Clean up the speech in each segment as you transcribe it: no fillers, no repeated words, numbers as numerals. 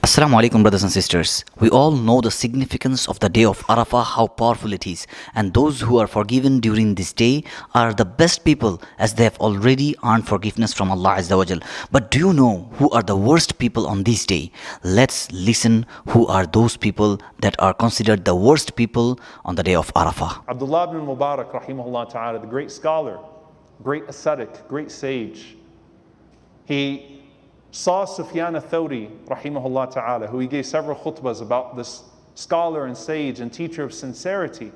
Assalamu alaikum, brothers and sisters. We all know the significance of the day of Arafah, how powerful it is. And those who are forgiven during this day are the best people, as they have already earned forgiveness from Allah Azza wa Jal. But do you know who are the worst people on this day? Let's listen who are those people that are considered the worst people on the day of Arafah. Abdullah ibn Mubarak, rahimahullah ta'ala, the great scholar, great ascetic, great sage. He saw Sufyan al-Thawri, rahimahullah ta'ala, who he gave several khutbahs about this scholar and sage and teacher of sincerity.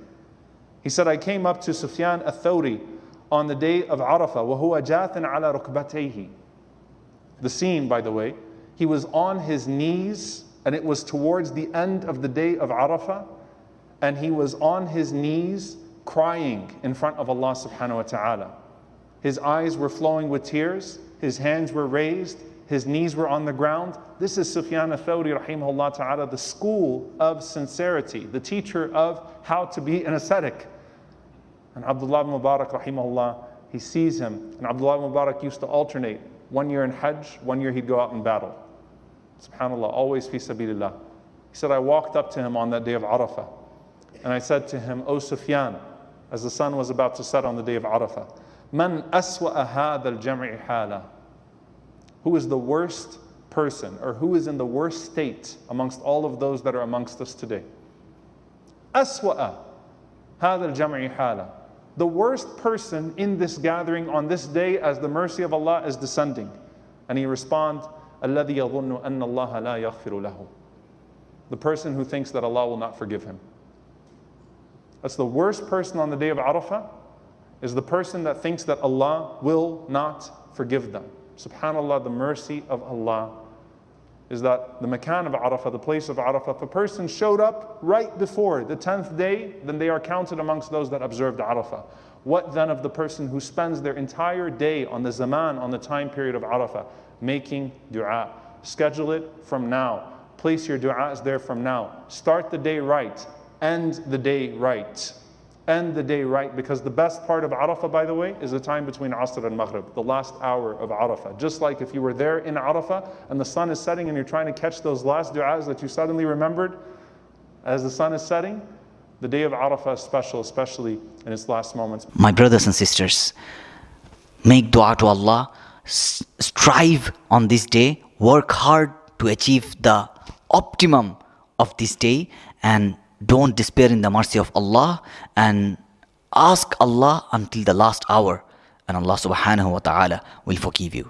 He said, I came up to Sufyan al-Thawri on the day of Arafah, وَهُوَ جَاثٍ عَلَى رُكْبَتَيْهِ. The scene, by the way, he was on his knees, and it was towards the end of the day of Arafah, and he was on his knees crying in front of Allah subhanahu wa ta'ala. His eyes were flowing with tears, his hands were raised, his knees were on the ground. This is Sufyan al-Thawri, rahimahullah ta'ala, the school of sincerity, the teacher of how to be an ascetic. And Abdullah ibn Mubarak, rahimahullah, he sees him. And Abdullah ibn Mubarak used to alternate. 1 year in Hajj, 1 year he'd go out in battle. SubhanAllah, always fi sabilillah. He said, I walked up to him on that day of Arafah. And I said to him, O Sufyan, as the sun was about to set on the day of Arafah, Man aswa'a hadha al-jam'i hala. Who is the worst person, or who is in the worst state amongst all of those that are amongst us today? Aswa'a hadha al-jam'i hala. The worst person in this gathering on this day as the mercy of Allah is descending. And he responds, الَّذِي يَظُنُّ أَنَّ اللَّهَ لَا يَغْفِرُ لَهُ. The person who thinks that Allah will not forgive him. That's the worst person on the day of Arafah, is the person that thinks that Allah will not forgive them. SubhanAllah, the mercy of Allah is that the makan of Arafah, the place of Arafah, if a person showed up right before the 10th day, then they are counted amongst those that observed Arafah. What then of the person who spends their entire day on the zaman, on the time period of Arafah, making dua? Schedule it from now. Place your du'as there from now. Start the day right. End the day right. End the day right, because the best part of Arafah, by the way, is the time between Asr and Maghrib, the last hour of Arafah. Just like if you were there in Arafah and the sun is setting and you're trying to catch those last du'as that you suddenly remembered as the sun is setting, the day of Arafah is special, especially in its last moments. My brothers and sisters, make dua to Allah, strive on this day, work hard to achieve the optimum of this day, and don't despair in the mercy of Allah, and ask Allah until the last hour, and Allah subhanahu wa ta'ala will forgive you.